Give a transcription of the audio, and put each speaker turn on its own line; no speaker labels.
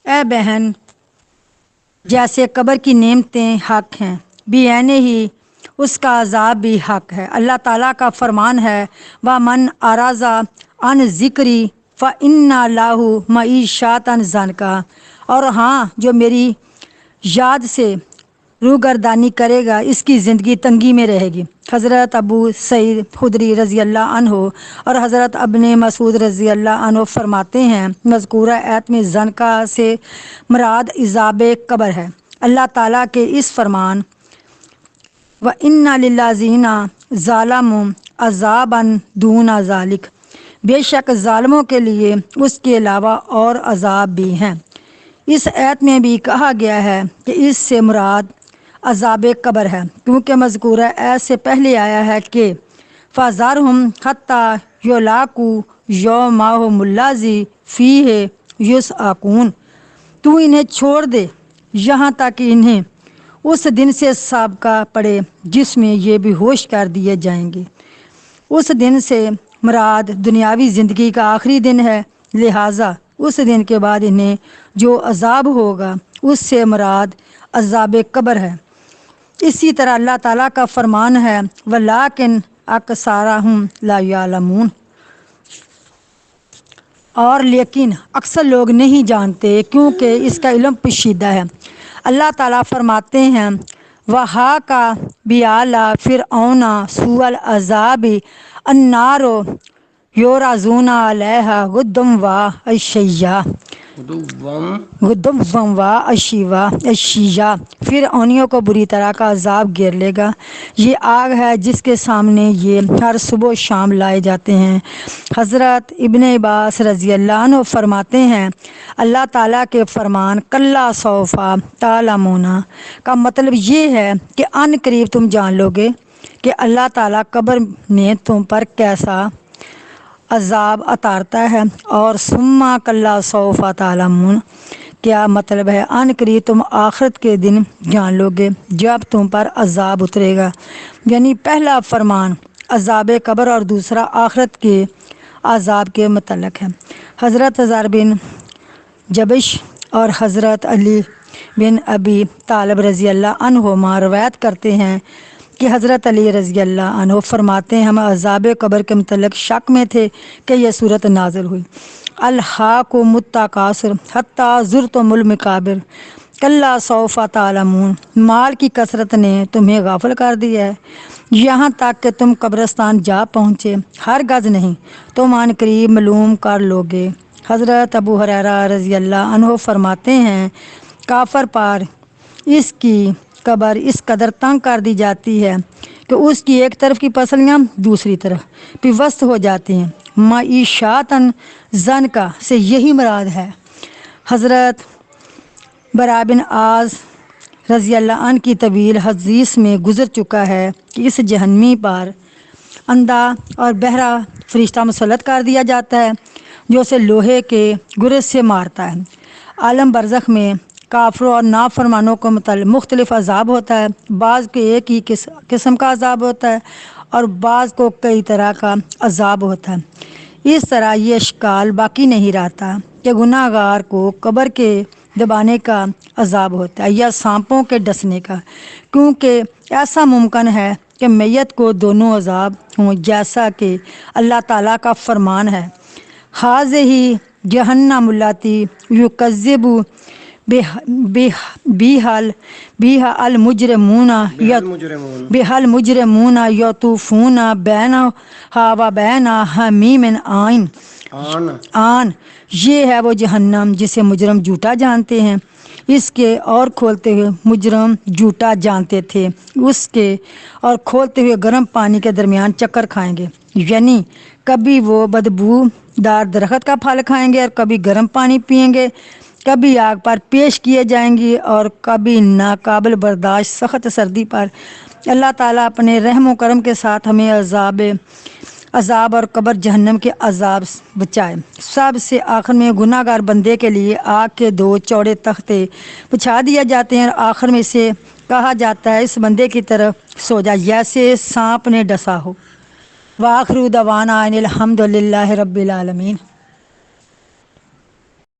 اے بہن، جیسے قبر کی نعمتیں حق ہیں بھی اینے ہی اس کا عذاب بھی حق ہے۔ اللہ تعالیٰ کا فرمان ہے وَمَنْ أَعْرَضَ عَنْ ذِكْرِي فَإِنَّ لَهُ مَعِيشَةً ضَنْكًا، اور ہاں جو میری یاد سے روگردانی کرے گا اس کی زندگی تنگی میں رہے گی۔ حضرت ابو سعید خدری رضی اللہ عنہ اور حضرت ابن مسعود رضی اللہ عنہ فرماتے ہیں مذکورہ آیت میں زنکا سے مراد عذاب قبر ہے۔ اللہ تعالیٰ کے اس فرمان وَإِنَّ لِلَّذِينَ ظَلَمُوا عَذَابًا دُونَ ذَلِكَ، بے شک ظالموں کے لیے اس کے علاوہ اور عذاب بھی ہیں۔ اس آیت میں بھی کہا گیا ہے کہ اس سے مراد عذاب قبر ہے، کیونکہ مذکورہ آیت سے پہلے آیا ہے کہ فَذَرْهُمْ حَتَّى يُلَاقُوا يَوْمَهُمُ الَّذِي فِيهِ يُسْعَقُونَ، تو انہیں چھوڑ دے یہاں تک انہیں اس دن سے سابقہ پڑے جس میں یہ بے ہوش کر دیے جائیں گے۔ اس دن سے مراد دنیاوی زندگی کا آخری دن ہے، لہٰذا اس دن کے بعد انہیں جو عذاب ہوگا اس سے مراد عذاب قبر ہے۔ اسی طرح اللہ تعالیٰ کا فرمان ہے وَلَٰكِنْ أَكْثَرَهُمْ لَا يَعْلَمُونَ، اور لیکن اکثر لوگ نہیں جانتے کیونکہ اس کا علم پوشیدہ ہے۔ اللہ تعالیٰ فرماتے ہیں وَحَاقَ بِآلِ فِرْعَوْنَ سُوءُ الْعَذَابِ النَّارُ يُعْرَضُونَ عَلَيْهَا غُدُوًّا وَعَشِيًّا، فرعونیوں کو بری طرح کا عذاب گھیر لے گا، یہ آگ ہے جس کے سامنے یہ ہر صبح و شام لائے جاتے ہیں۔ حضرت ابن عباس رضی اللہ عنہ فرماتے ہیں اللہ تعالیٰ کے فرمان کَلَّا سَوْفَ تَعْلَمُونَ کا مطلب یہ ہے کہ عن قریب تم جان لو گے کہ اللہ تعالیٰ قبر میں تم پر کیسا عذاب اتارتا ہے، اور ثم کَلَّا سَوْفَ تَعْلَمُونَ کیا مطلب ہے عن قریب تم آخرت کے دن جان لو گے جب تم پر عذاب اترے گا، یعنی پہلا فرمان عذاب قبر اور دوسرا آخرت کے عذاب کے متعلق ہے۔ حضرت زر بن جبش اور حضرت علی بن ابی طالب رضی اللہ عنہما روایت کرتے ہیں کہ حضرت علی رضی اللہ عنہ فرماتے ہیں ہم عذاب قبر کے متعلق شک میں تھے کہ یہ صورت نازل ہوئی الہاکم التکاثر حتی زرتم المقابر کلا سوف تعلمون، مال کی کثرت نے تمہیں غافل کر دیا ہے یہاں تک کہ تم قبرستان جا پہنچے، ہرگز نہیں تم عن قریب معلوم کر لو گے۔ حضرت ابو ہریرہ رضی اللہ عنہ فرماتے ہیں کافر پر اس کی قبر اس قدر تنگ کر دی جاتی ہے کہ اس کی ایک طرف کی پسلیاں دوسری طرف پیوست ہو جاتی ہیں۔ معیشتاً ضنکا سے یہی مراد ہے۔ حضرت برا بن عازب رضی اللہ عنہ کی طویل حدیث میں گزر چکا ہے کہ اس جہنمی پر اندھا اور بہرا فرشتہ مسلط کر دیا جاتا ہے جو اسے لوہے کے گرز سے مارتا ہے۔ عالم برزخ میں کافروں اور نافرمانوں کو متعلق مختلف عذاب ہوتا ہے، بعض کے ایک ہی قسم کا عذاب ہوتا ہے اور بعض کو کئی طرح کا عذاب ہوتا ہے۔ اس طرح یہ اشکال باقی نہیں رہتا کہ گناہ گار کو قبر کے دبانے کا عذاب ہوتا ہے یا سانپوں کے ڈسنے کا، کیونکہ ایسا ممکن ہے کہ میت کو دونوں عذاب ہوں، جیسا کہ اللہ تعالیٰ کا فرمان ہے ہذہ جہنم التی یکذب بہا المجرمون یطوفون بینہا و بین حمیم آن، یہ ہے وہ جہنم جسے مجرم جھوٹا جانتے ہیں، اس کے اور کھولتے ہوئے مجرم جھوٹا جانتے تھے، اس کے اور کھولتے ہوئے گرم پانی کے درمیان چکر کھائیں گے، یعنی کبھی وہ بدبو دار درخت کا پھل کھائیں گے اور کبھی گرم پانی پئیں گے، کبھی آگ پر پیش کیے جائیں گے اور کبھی ناقابل برداشت سخت سردی پر۔ اللہ تعالیٰ اپنے رحم و کرم کے ساتھ ہمیں عذاب اور قبر جہنم کے عذاب بچائے۔ سب سے آخر میں گناہ گار بندے کے لیے آگ کے دو چوڑے تختے بچھا دیے جاتے ہیں اور آخر میں سے کہا جاتا ہے اس بندے کی طرف سو جا جیسے سانپ نے ڈسا ہو۔ وآخر دعوانا ان الحمد للہ رب العالمین۔